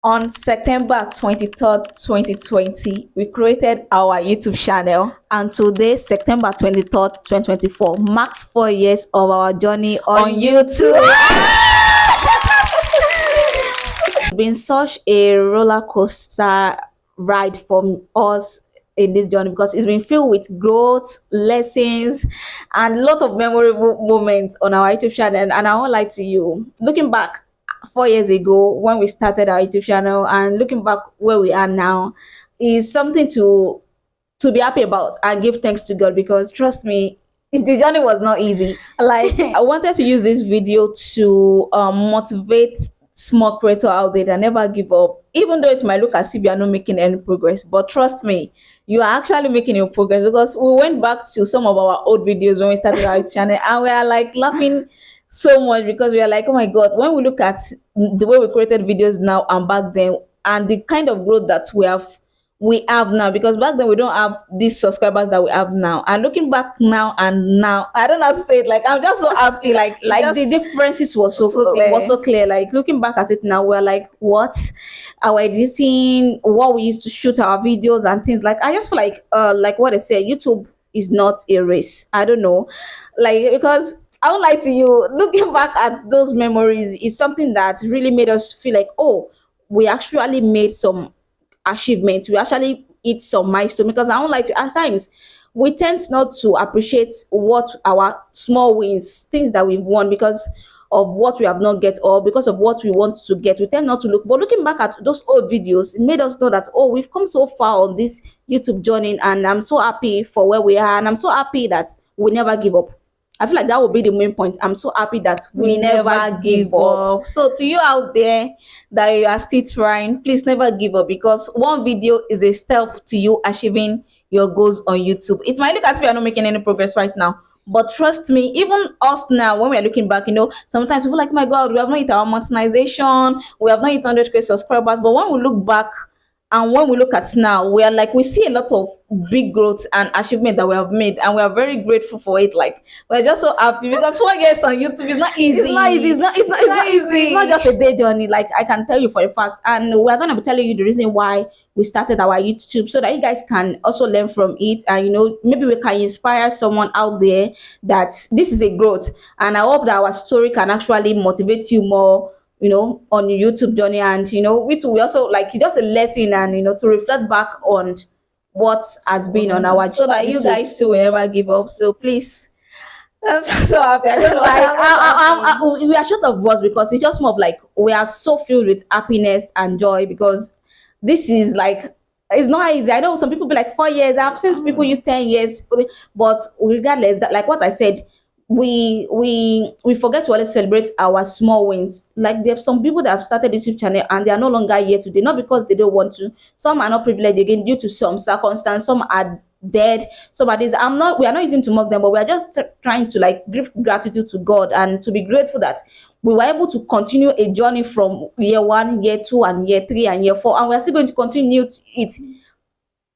On September 23rd, 2020, we created our YouTube channel. And today, September 23rd, 2024, marks 4 years of our journey on YouTube. It's been such a roller coaster ride for us in this journey because it's been filled with growth, lessons, and a lot of memorable moments on our YouTube channel. And I won't lie to you, looking back 4 years ago when we started our YouTube channel and looking back where we are now is something to be happy about and give thanks to God, because trust me, the journey was not easy. Like, I wanted to use this video to motivate small creator out there that never give up, even though it might look as if you are not making any progress. But trust me, you are actually making your progress, because we went back to some of our old videos when we started our channel and we are like laughing so much, because we are like, oh my god, when we look at the way we created videos now and back then, and the kind of growth that we have now, because back then we don't have these subscribers that we have now, and looking back now and now, I don't know how to say it, like I'm just so happy, like The differences was so clear. was so clear. Like looking back at it now, we're like, what? Our editing, what we used to shoot our videos and things. Like I just feel like what I said, YouTube is not a race. I don't know, like, because I won't lie to you, looking back at those memories is something that really made us feel like, oh, we actually made some achievements. We actually hit some milestone, because I don't like to, at times we tend not to appreciate what our small wins, things that we've won, because of what we have not get or because of what we want to get. We tend not to look, but looking back at those old videos, it made us know that, oh, we've come so far on this YouTube journey, and I'm so happy for where we are, and I'm so happy that we never give up. I feel like that would be the main point. I'm so happy that we never give up. So to you out there that you are still trying, please never give up, because one video is a step to you achieving your goals on YouTube. It might look as if you are not making any progress right now, but trust me, even us now, when we are looking back, sometimes people are like, oh my god, we have not hit our monetization, we have not hit 100K subscribers. But when we look back and when we look at now, we are like, we see a lot of big growth and achievement that we have made, and we are very grateful for it. Like, we're just so happy, because 4 years on YouTube is not easy. It's not easy. It's not easy. It's not just a day journey. Like I can tell you for a fact, and we're gonna be telling you the reason why we started our YouTube, so that you guys can also learn from it, and maybe we can inspire someone out there that this is a growth. And I hope that our story can actually motivate you more, on your YouTube journey, and which we also like just a lesson, and to reflect back on what has been on our so that you YouTube. guys too will never give up. So please, I'm so happy. I don't know. We are short of words, because it's just more of like we are so filled with happiness and joy, because this is like, it's not easy. I know some people be like 4 years. I've seen people use 10 years, but regardless, that, like what I said, we forget to always celebrate our small wins. Like there's some people that have started this YouTube channel and they are no longer here today, not because they don't want to. Some are not privileged again due to some circumstance. Some are dead. Some are this. We are not using to mock them, but we are just trying to like give gratitude to God and to be grateful that we were able to continue a journey from year 1, year 2, and year 3, and year 4, and we're still going to continue it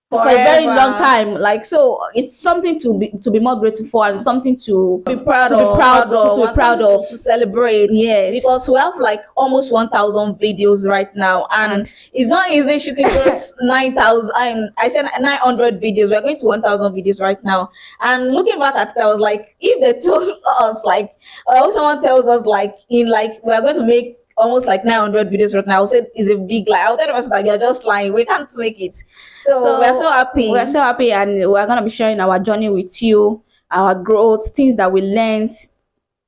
for a very long time. Like, so it's something to be more grateful for, and something to be proud of, to celebrate. Yes, because we have like almost 1,000 videos right now, and it's not easy shooting those 9,000. I said 900 videos. We're going to 1,000 videos right now, and looking back at it, I was like, if they told us, like, or someone tells us like we are going to make almost like 900 videos right now, I would say is a big lie. I would tell us that you're just lying. We can't make it. So we're so happy. We're so happy, and we're gonna be sharing our journey with you, our growth, things that we learned,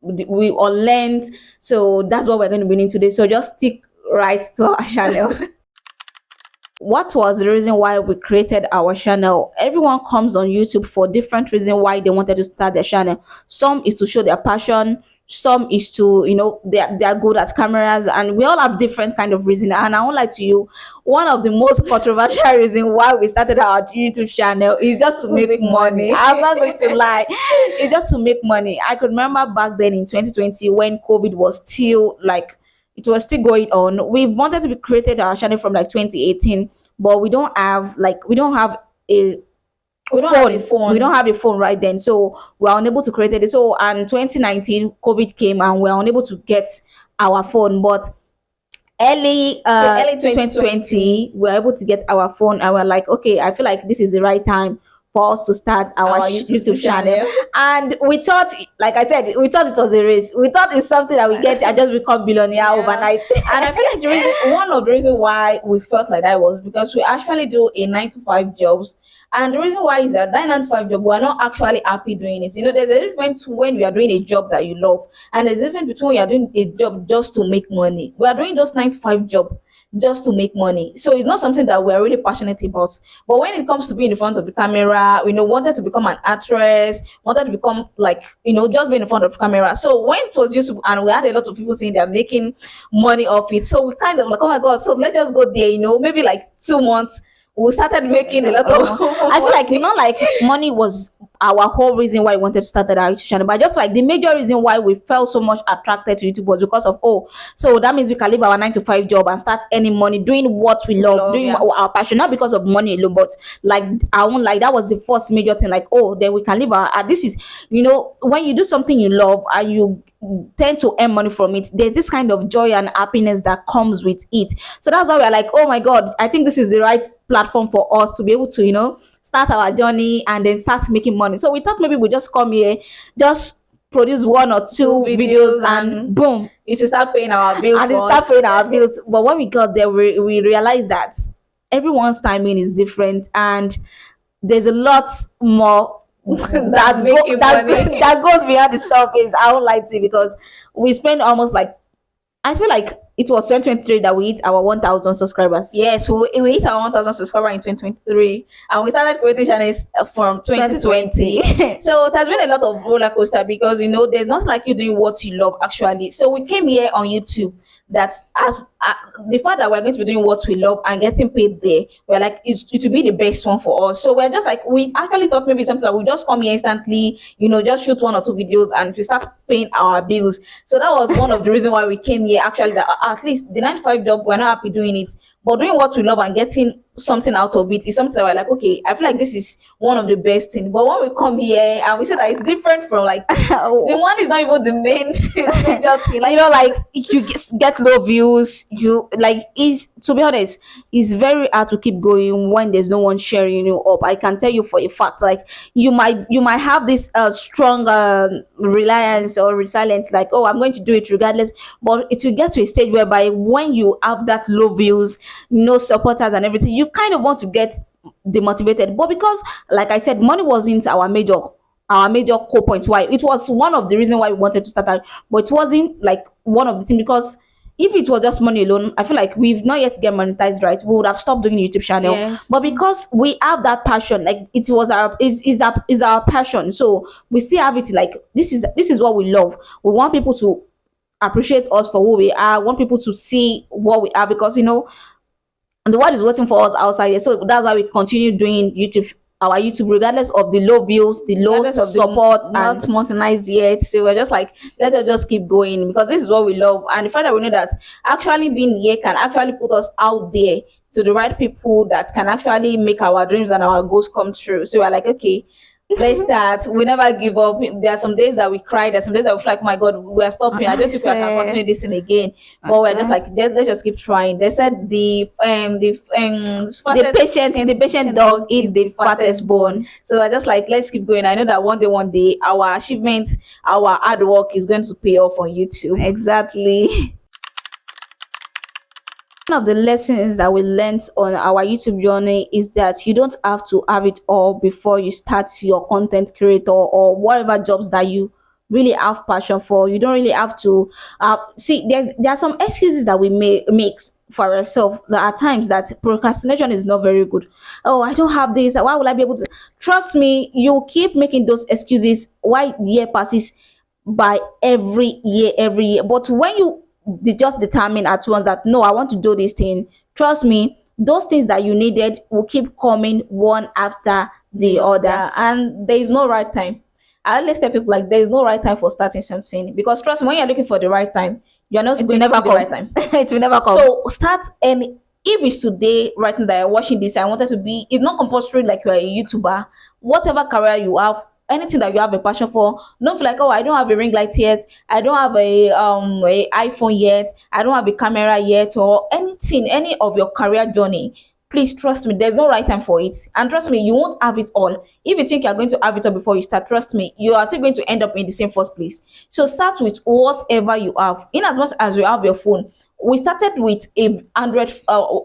we unlearned. So that's what we're going to be doing today. So just stick right to our channel. What was the reason why we created our channel? Everyone comes on YouTube for different reasons why they wanted to start their channel. Some is to show their passion, some is to they're good at cameras, and we all have different kind of reason. And I won't lie to you, one of the most controversial reason why we started our YouTube channel is just to make money. I'm not going to lie, it's just to make money. I could remember back then in 2020 when COVID was still like, it was still going on. We wanted to be created our channel from like 2018, but we don't have a phone. We don't have a phone right then, so we are unable to create it. So, and 2019 COVID came and we are unable to get our phone. But early Early 2020, 2020, we were able to get our phone and we're like, okay, I feel like this is the right time for us to start our our YouTube YouTube channel. channel. And we thought, like I said, we thought it was a race. We thought it's something that we get and just become billionaire Yeah. overnight. And I feel like one of the reasons why we felt like that was because we actually do a 9 to 5 jobs. And the reason why is that 9 to 5 job, we're not actually happy doing it. There's a difference when you are doing a job that you love, and there's a difference between when you're doing a job just to make money. We are doing those 9 to 5 job just to make money. So it's not something that we're really passionate about. But when it comes to being in front of the camera, wanted to become an actress, wanted to become like, just being in front of the camera. So when it was YouTube and we had a lot of people saying they're making money off it, so we kind of like, oh my God, so let's just go there, maybe like 2 months. We started making a lot of I feel like not like money was our whole reason why we wanted to start our YouTube channel, but just like the major reason why we felt so much attracted to YouTube was because of, oh, so that means we can leave our 9 to 5 job and start earning money doing what we love, doing yeah. our passion, not because of money alone, but like I won't like that was the first major thing. Like, oh, then we can leave our this is when you do something you love and you tend to earn money from it, there's this kind of joy and happiness that comes with it. So that's why we're like, oh my God, I think this is the right platform for us to be able to start our journey and then start making money. So we thought maybe we just come here, just produce 1 or 2 videos and boom, it should start paying our bills and it for start us. paying our bills. But when we got there, we realized that everyone's timing is different and there's a lot more That's making money. that goes beyond the surface. I won't lie to you, because we spend almost like, I feel like it was 2023 that we hit our 1,000 subscribers. Yes, we hit our 1,000 subscribers in 2023, and we started creating channels from 2020. So it has been a lot of roller coaster because there's not like you doing what you love actually. So we came here on YouTube. That as the fact that we're going to be doing what we love and getting paid there, we're like it will be the best one for us. So we're just like, we actually thought maybe something that we just come here instantly, just shoot 1 or 2 videos and we start paying our bills. So that was one of the reasons why we came here actually, that at least the 9 to 5 job, we're not happy doing it, but doing what we love and getting something out of it is something that we're like, okay, I feel like this is one of the best things. But when we come here and we say that it's different from like the one is not even the main major thing. Like, like you get low views. You like, is to be honest, it's very hard to keep going when there's no one sharing you up. I can tell you for a fact, like you might have this strong reliance or resilience, like, oh, I'm going to do it regardless, but it will get to a stage whereby when you have that low views, no supporters and everything, you kind of want to get demotivated. But because, like I said, money wasn't our major core point why it was one of the reasons why we wanted to start out, but it wasn't like one of the things, because if it was just money alone, I feel like we've not yet get monetized right, we would have stopped doing the YouTube channel. Yes. But because we have that passion, like it was our is our passion, so we still have it. Like this is what we love. We want people to appreciate us for who we are. Want people to see what we are, because and the world is waiting for us outside here. So that's why we continue doing our YouTube, regardless of the low views, the low regardless of the support, not and monetized yet. So we're just like, let us just keep going because this is what we love. And the fact that we know that actually being here can actually put us out there to the right people that can actually make our dreams and our goals come true. So we're like, okay, let's start. We never give up. There are some days that we cry. There's some days that we feel like, my God, we're stopping. I don't think we can continue this thing again. But we're just like, let's just keep trying. They said the patient dog eat the fattest bone. So we're just like, let's keep going. I know that one day, our achievement, our hard work is going to pay off on YouTube. Exactly. One of the lessons that we learned on our YouTube journey is that you don't have to have it all before you start your content creator or whatever jobs that you really have passion for. You don't really have to see. There are some excuses that we make for ourselves. There are times that procrastination is not very good. Oh, I don't have this. Why will I be able to? Trust me, you keep making those excuses while year passes by every year. But when you just determine at once that no, I want to do this thing, trust me, those things that you needed will keep coming one after the other. Yeah, and there is no right time. I always tell people like there is no right time for starting something because trust me, when you're looking for the right time, you're not It will going to never see the come. right time. It will never come. So start, and if it's today, right now that you're watching this, I wanted to be. It's not compulsory like you are a YouTuber. Whatever career you have, anything that you have a passion for. Don't feel like, oh, I don't have a ring light yet, I don't have a iPhone yet, I don't have a camera yet, or anything, any of your career journey. Please trust me, there's no right time for it. And trust me, you won't have it all. If you think you're going to have it all before you start, trust me, you are still going to end up in the same first place. So start with whatever you have. In as much as you have your phone, we started with a Android.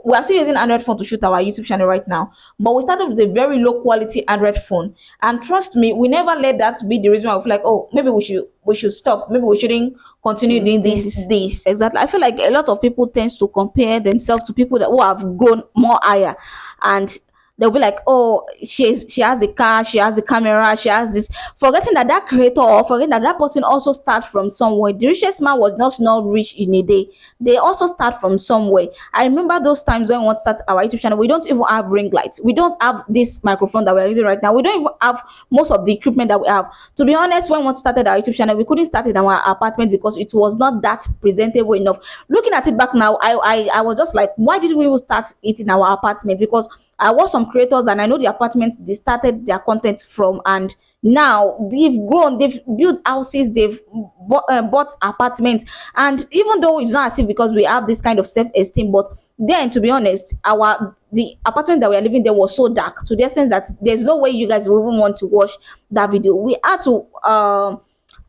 We are still using Android phone to shoot our YouTube channel right now, but we started with a very low quality Android phone. And trust me, we never let that be the reason why we feel like, oh, maybe we should stop. Maybe we shouldn't continue doing Doing this. this. This. Exactly. I feel like a lot of people tends to compare themselves to people that who have grown more higher, and they'll be like, oh, she has a car, she has a camera, she has this, forgetting that that creator, or forgetting that that person also start from somewhere. The richest man was not rich in a day. They also start from somewhere. I remember those times when we want to start our YouTube channel, we don't even have ring lights, we don't have this microphone that we're using right now, we don't even have most of the equipment that we have. To be honest, when we started our YouTube channel, we couldn't start it in our apartment because it was not that presentable enough. Looking at it back now, I was just like, why did we even start it in our apartment? Because I watch some creators and I know the apartments they started their content from, and now they've grown, they've built houses, they've bought apartments. And even though it's not as if because we have this kind of self-esteem, but then, to be honest, our the apartment that we are living there was so dark to the sense that there's no way you guys will even want to watch that video. We had to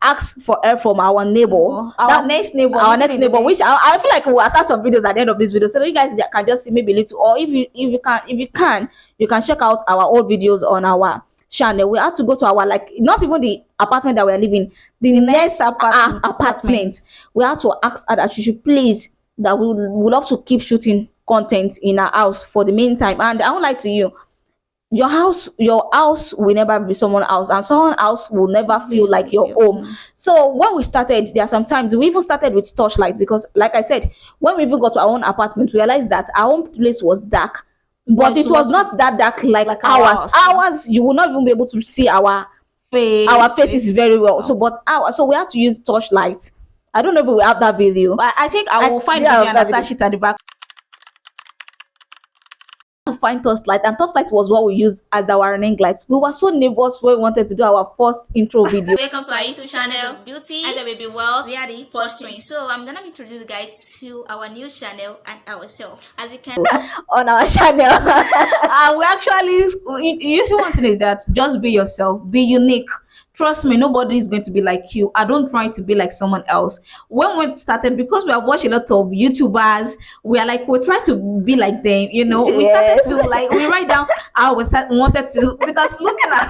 ask for help from our neighbor, Our next neighbor, our living next in the neighbor, which next. I feel like we'll attach some videos at the end of this video so that you guys can just see maybe a little, or if you can you can check out our old videos on our channel. We had to go to our, like, not even the apartment that we're living, the next apartment. We had to ask her that she should please, that we would love to keep shooting content in our house for the meantime. And I won't lie to you, your house will never be someone else, and someone else will never feel like your home. So when we started, there are sometimes we even started with torchlight, because like I said, when we even got to our own apartment, we realized that our own place was dark, but it was not that dark like ours. Ours, you will not even be able to see our faces very well. So but so we had to use torchlight. I don't know if we have that video. But I think I will find yeah, video and attach it at the back. to find Torchlight, and Torchlight was what we used as our running light. We were so nervous when we wanted to do our first intro video. Welcome to our YouTube channel, Beauty as a Baby World. We are the Posh Twins. So I'm gonna introduce you guys to our new channel and ourselves. As you can On our channel. And we actually, usually one thing is that just be yourself, be unique. Trust me, nobody is going to be like you. I don't try to be like someone else. When we started, because we have watched a lot of YouTubers, we are like, we try to be like them, you know. We started Yes. to, like, we write down how wanted to, because looking at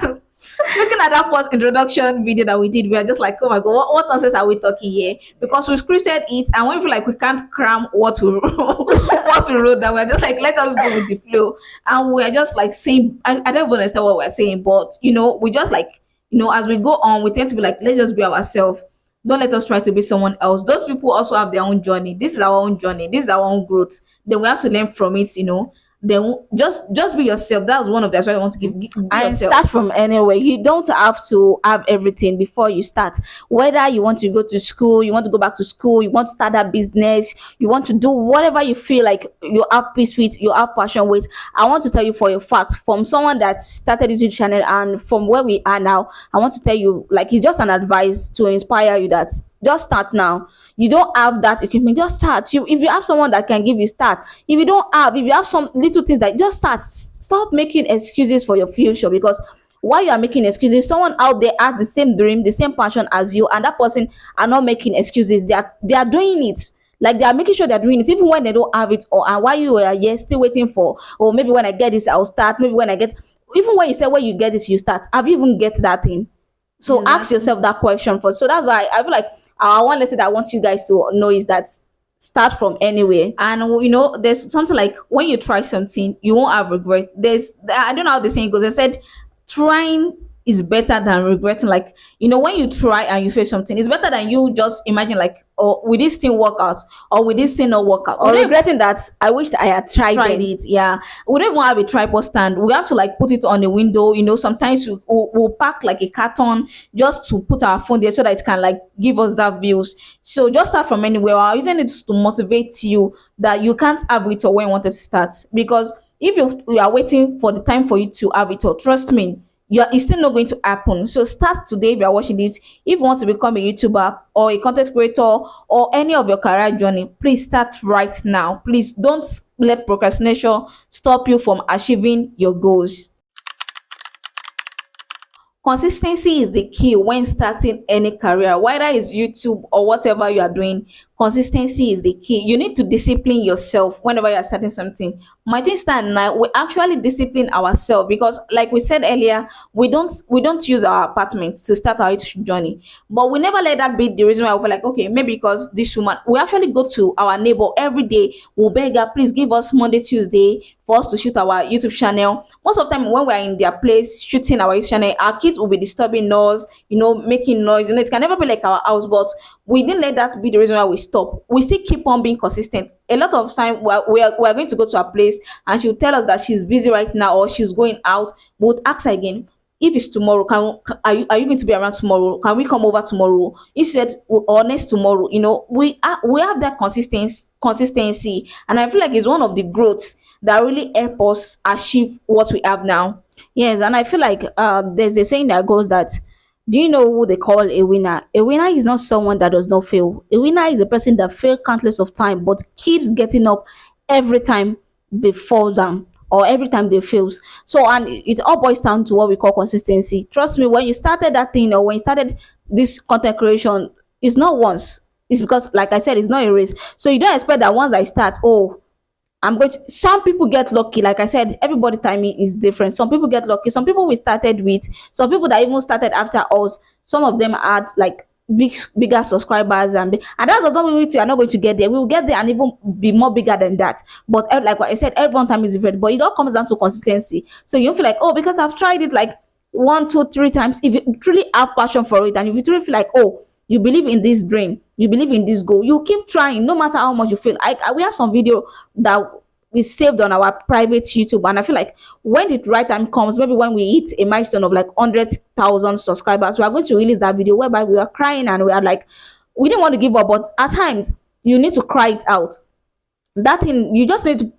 that first introduction video that we did, we are just like, oh my god, what nonsense are we talking here? Because we scripted it, and when we feel like we can't cram what we wrote, what we wrote, that we're just like, let us go with the flow. And we're just like saying, I don't even understand what we're saying, but we just like, as we go on, we tend to be like, let's just be ourselves. Don't let us try to be someone else. Those people also have their own journey. This is our own journey. This is our own growth. Then we have to learn from it. Then just be yourself. That was one of the advice I want to give. Be And yourself. start from anywhere. You don't have to have everything before you start. Whether you want to go to school, you want to go back to school, you want to start a business, you want to do whatever you feel like you have peace with, you have passion with. I want to tell you for a fact, from someone that started this YouTube channel and from where we are now, I want to tell you, like, it's just an advice to inspire you that just start now. You don't have that equipment, just start. If you have someone that can give you, start. If you have some little things, that just start. Stop making excuses for your future, because while you are making excuses, someone out there has the same dream, the same passion as you, and that person are not making excuses. They are doing it. Like, they are making sure they're doing it even when they don't have it, or and while you are here still waiting for, or maybe when I get this I'll start, maybe when I get, even when you say when you get this you start, have you even get that thing? So ask yourself that question first. So that's why I feel like one lesson that I want you guys to know is that start from anywhere. And there's something like, when you try something, you won't have regret. I don't know how the saying goes. They said trying is better than regretting. Like, when you try and you face something, it's better than you just imagine like, oh, will this thing work out, or will this thing not work out, Or regretting that I wished I had tried it. Yeah, we don't even have a tripod stand. We have to like put it on the window. Sometimes we'll pack like a carton just to put our phone there so that it can like give us that views. So just start from anywhere. I'm using it to motivate you that you can't have it or when you wanted to start. Because if you are waiting for the time for you to have it, or trust me, it's still not going to happen. So start today if you are watching this. If you want to become a YouTuber or a content creator or any of your career journey, please start right now. Please don't let procrastination stop you from achieving your goals. Consistency is the key when starting any career, whether it's YouTube or whatever you are doing. Consistency is the key. You need to discipline yourself whenever you are starting something. My thing stand now, we actually discipline ourselves because, like we said earlier, we don't use our apartments to start our YouTube journey. But we never let that be the reason why we're like, okay, maybe because this woman, we actually go to our neighbor every day. We'll beg her, please give us Monday, Tuesday for us to shoot our YouTube channel. Most of the time when we're in their place shooting our YouTube channel, our kids will be disturbing us, making noise. It can never be like our house, but we didn't let that be the reason why we stop. We still keep on being consistent. A lot of time we are going to go to a place and she'll tell us that she's busy right now or she's going out. We'll ask her again, if it's tomorrow, are you going to be around tomorrow? Can we come over tomorrow? If she said, or next tomorrow, we have that consistency, and I feel like it's one of the growths that really help us achieve what we have now. Yes, and I feel like there's a saying that goes that, do you know who they call a winner? A winner is not someone that does not fail. A winner is a person that failed countless of time but keeps getting up every time they fall down or every time they fails. So, and it all boils down to what we call consistency. Trust me, when you started that thing or when you started this content creation, it's not once. It's because, like I said, it's not a race. So you don't expect that once I start, oh, I'm going to. Some people get lucky. Like I said, everybody timing is different. Some people get lucky. Some people we started with. Some people that even started after us. Some of them had like bigger subscribers and that does not mean you are not going to get there. We will get there and even be more bigger than that. But like what I said, everyone time is different. But it all comes down to consistency. So you feel like, oh, because I've tried it like one, two, three times. If you truly have passion for it, and if you truly feel like, oh, you believe in this dream, you believe in this goal, you keep trying no matter how much you feel. We have some video that we saved on our private YouTube, and I feel like when the right time comes, maybe when we hit a milestone of like 100,000 subscribers, we are going to release that video whereby we are crying and we are like, we didn't want to give up, but at times you need to cry it out. That thing, you just need to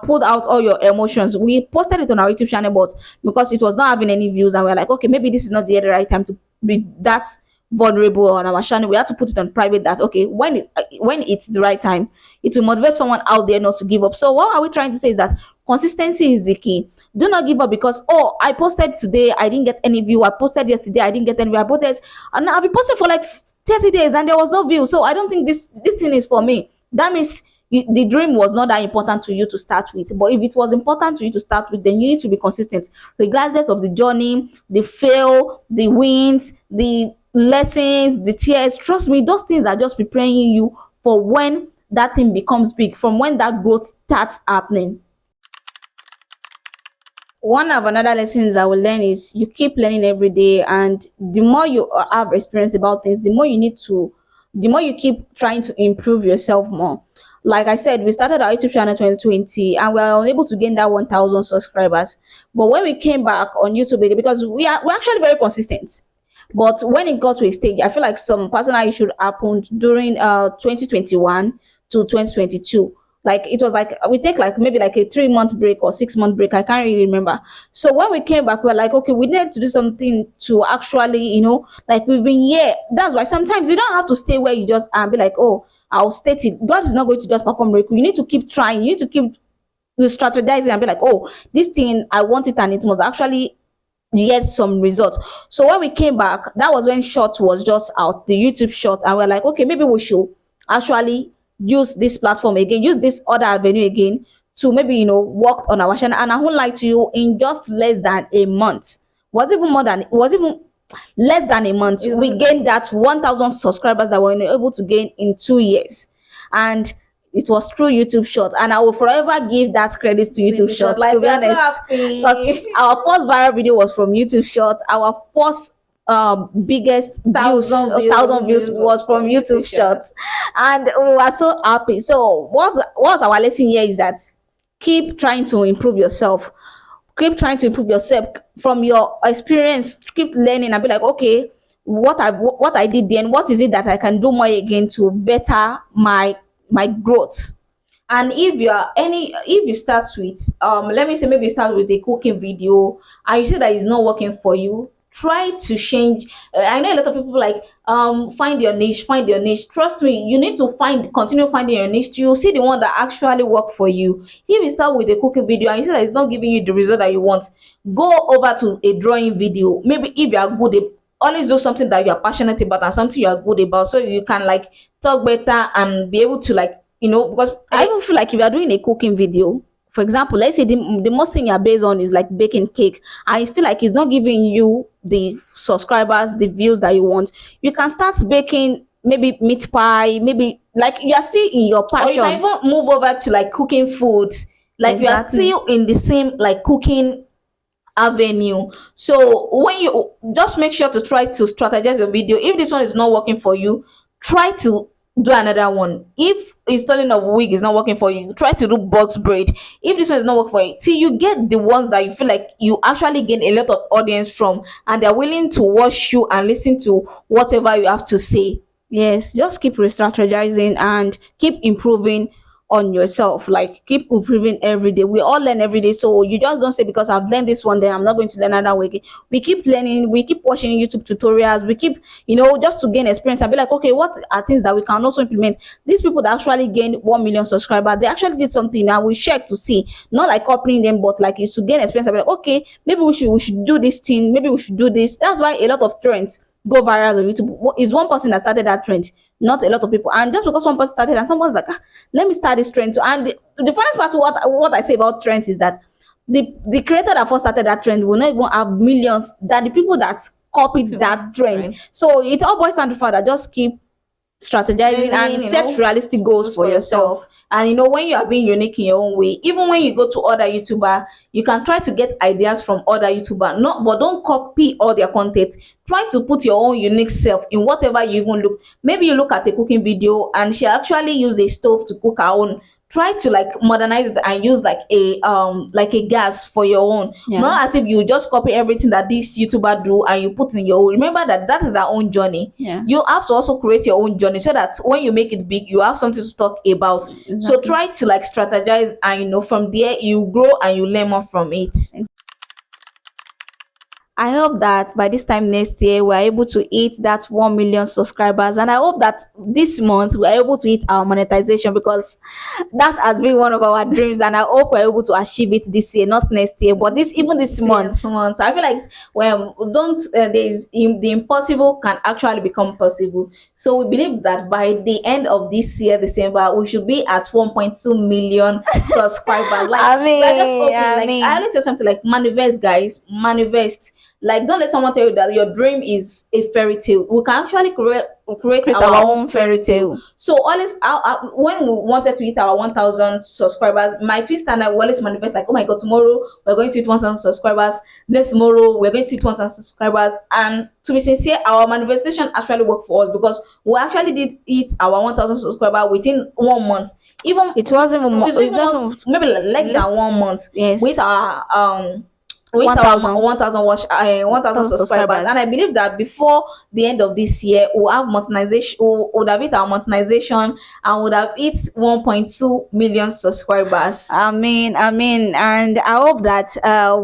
put out all your emotions. We posted it on our YouTube channel, but because it was not having any views and we're like, okay, maybe this is not the right time to be that vulnerable on our channel. We had to put it on private, that okay, when it's the right time, it will motivate someone out there not to give up. So what are we trying to say is that consistency is the key. Do not give up because, oh, I posted today, I didn't get any view. I posted yesterday, I didn't get any view. I posted, and I've been posted for like 30 days and there was no view. So I don't think this thing is for me. That means the dream was not that important to you to start with. But if it was important to you to start with, then you need to be consistent regardless of the journey, the fail, the wins, the lessons, the tears. Trust me, those things are just preparing you for when that thing becomes big, from when that growth starts happening. One of another lessons I will learn is you keep learning every day, and the more you have experience about things, the more you keep trying to improve yourself more. Like I said, we started our YouTube channel 2020 and we are unable to gain that 1,000 subscribers. But when we came back on YouTube, because we're actually very consistent. But when it got to a stage, I feel like some personal issue happened during 2021 to 2022. Like it was like we take like maybe like a 3 month break or 6 month break. I can't really remember. So when we came back, we are like, okay, we need to do something to actually, like we've been here. That's why sometimes you don't have to stay where you just are and be like, oh, I'll state it. God is not going to just perform miracle. You need to keep trying. You need to keep strategizing and be like, oh, this thing I want it and it must actually get some results. So when we came back, that was when short was just out, the YouTube short, and we're like, okay, maybe we should actually use this platform again, use this other avenue again to maybe work on our channel. And I won't lie to you, in just less than a month, was even less than a month, we gained that 1,000 subscribers that we were able to gain in 2 years. And it was through YouTube Shorts, and I will forever give that credit to YouTube Shorts. Like, to be honest, because our first viral video was from YouTube Shorts. Our first biggest views, 1,000 views was from YouTube Shorts, and we were so happy. So what's our lesson here is that keep trying to improve yourself. Keep trying to improve yourself from your experience. Keep learning and be like, okay, what I did then, what is it that I can do more again to better my growth. And if you start with let me say maybe you start with a cooking video and you see that it's not working for you, try to change. I know a lot of people like find your niche. Trust me, you need to continue finding your niche. You'll see the one that actually work for you. If you start with a cooking video and you see that it's not giving you the result that you want, go over to a drawing video. Maybe if you are always do something that you are passionate about and something you are good about, so you can like talk better and be able to like, because I even feel like if you are doing a cooking video, for example, let's say the most thing you're based on is like baking cake, I feel like it's not giving you the subscribers, the views that you want. You can start baking maybe meat pie, maybe like you are still in your or you can passion. even move over to like cooking foods, like you are Exactly. still in the same like cooking avenue. So when you just make sure to try to strategize your video. If this one is not working for you, try to do another one. If installing of wig is not working for you, try to do box braid. If this one is not working for you, till you get the ones that you feel like you actually gain a lot of audience from and they're willing to watch you and listen to whatever you have to say. Yes, just keep re-strategizing and keep improving on yourself. Like keep improving every day. We all learn every day. So you just don't say because I've learned this one, then I'm not going to learn another way again. We keep learning, we keep watching YouTube tutorials, we keep, just to gain experience and be like, okay, what are things that we can also implement? These people that actually gained 1 million subscribers, they actually did something and we check to see, not like copying them, but like it's to gain experience and be like, okay, maybe we should do this thing, maybe we should do this. That's why a lot of trends go viral on YouTube. Is one person that started that trend, not a lot of people. And just because one person started and someone's like, let me start this trend too. And the funniest part, what I say about trends is that the creator that first started that trend will not even have millions than the people that copied that trend. Right. So it all boils down to the fact that just keep strategizing and Amazing, set realistic goals goes for for yourself. yourself. And when you are being unique in your own way, even when you go to other YouTuber, you can try to get ideas from other YouTuber. Not, but don't copy all their content. Try to put your own unique self in whatever you even look. Maybe you look at a cooking video and she actually used a stove to cook her own. Try to like modernize it and use like a gas for your own. Yeah. Not as if you just copy everything that this YouTuber do and you put in your own. Remember that that is their own journey. Yeah. You have to also create your own journey so that when you make it big, you have something to talk about. So Exactly. try to like strategize, and from there you grow and you learn more from it. I hope that by this time next year we're able to hit that 1 million subscribers, and I hope that this month we're able to hit our monetization because that has been one of our dreams, and I hope we're able to achieve it this year, not next year, but this See, month. yes, months. I feel like don't the impossible can actually become possible. So we believe that by the end of this year, December, we should be at 1.2 million subscribers. Like I we're just mean, hoping. I Like I mean, always say something like manifest, guys, manifest. Like don't let someone tell you that your dream is a fairy tale. We can actually create create our our own own fairy fairy tale. tale. So always, when we wanted to hit our 1,000 subscribers, my twist and I will always manifest like, oh my god, tomorrow we're going to hit 1,000 subscribers. Next tomorrow we're going to hit 1,000 subscribers. And to be sincere, our manifestation actually worked for us because we actually did hit our 1,000 subscriber within 1 month. Even It wasn't even it's it even not, doesn't maybe less less. than 1 month with Yes, our with our 1,000 1,000 1,000 subscribers. And subscribers. I believe that before the end of this year we'll have monetization, would have hit our monetization and would have hit 1.2 million subscribers. I mean, and I hope that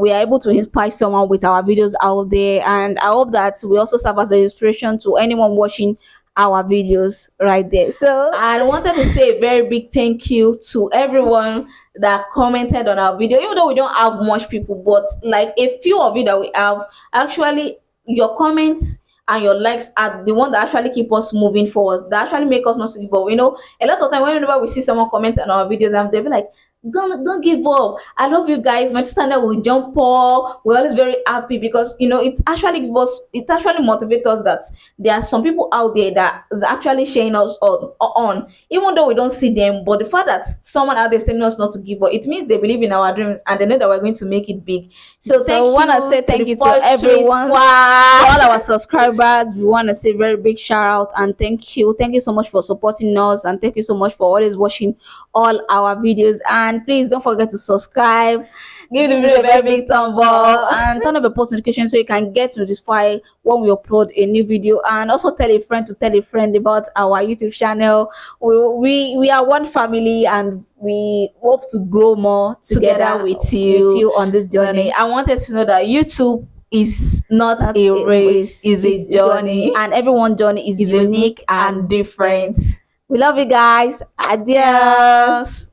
we are able to inspire someone with our videos out there, and I hope that we also serve as an inspiration to anyone watching our videos right there. So I wanted to say a very big thank you to everyone that commented on our video. Even though we don't have much people, but like a few of you that we have, actually, your comments and your likes are the one that actually keep us moving forward. That actually make us not to give up. A lot of time whenever we see someone comment on our videos, and they'll be like, don't give up. I love you guys. My standard will jump up. We're always very happy because it actually motivates us that there are some people out there that is actually sharing us on, even though we don't see them. But the fact that someone out there is telling us not to give up, it means they believe in our dreams and they know that we're going to make it big. So So thank we want to say you to thank the you to first three everyone, to squad. all our subscribers. We want to say very big shout out and thank you. Thank you so much for supporting us, and thank you so much for always watching all our videos. And and please don't forget to subscribe, Give the give video this a a very very big big thumb thumb up, up. and turn on the post notification so you can get notified when we upload a new video. And also tell a friend to tell a friend about our YouTube channel. We are one family, and we hope to grow more Together together with with you. you on this journey. I wanted to know that YouTube is not Not a a race, race, is a it's a journey, journey. and everyone's journey is Is unique unique and and different. different. We love you guys. Adios. Yes.